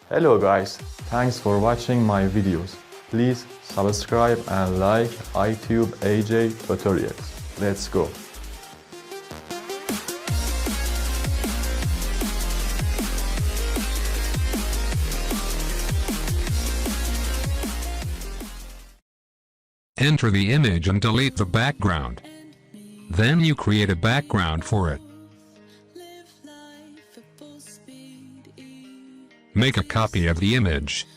Hello guys, thanks for watching my videos. Please subscribe and like iTube AJ tutorials. Let's go. Enter the image and delete the background. Then you create a background for it. Make a copy of the image.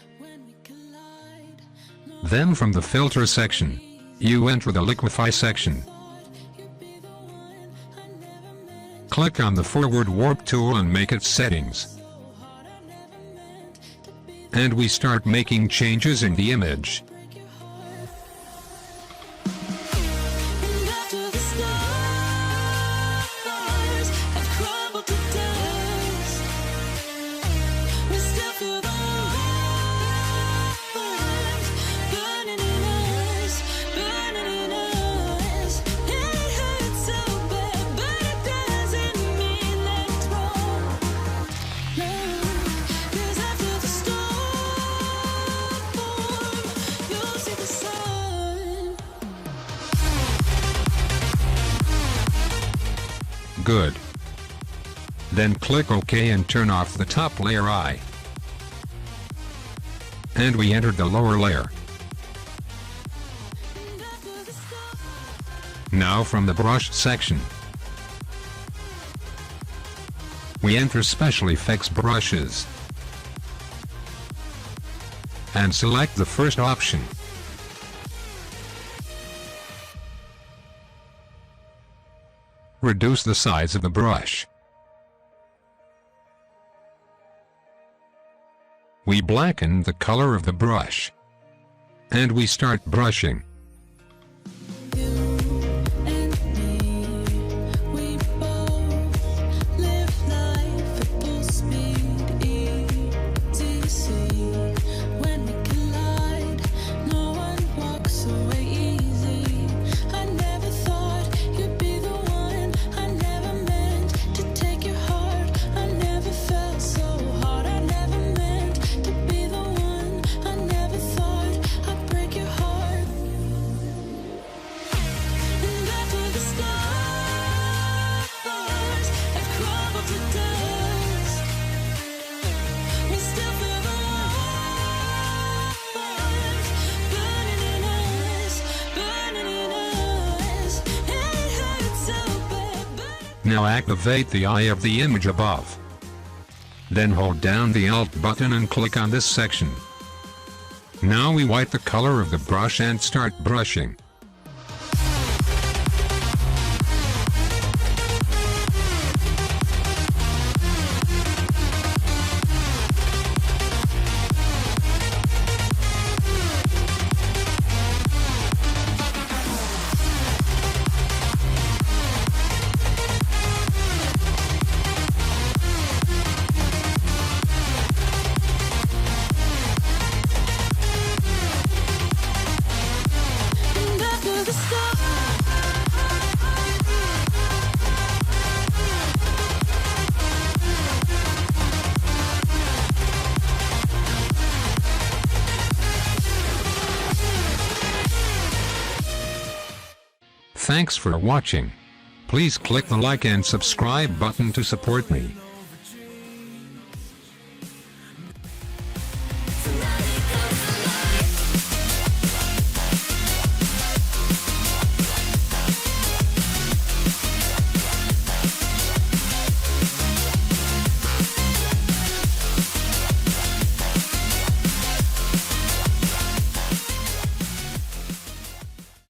Then from the filter section, you enter the liquify section. Click on the forward warp tool and make its settings. And we start making changes in the image. Good. Then click OK and turn off the top layer eye. And we entered the lower layer. Now from the brush section, we enter Special Effects brushes and select the first option. Reduce the size of the brush. We blacken the color of the brush. And we start brushing. Now activate the eye of the image above. Then hold down the Alt button and click on this section. Now we white the color of the brush and start brushing. Thanks for watching. Please click the like and subscribe button to support me.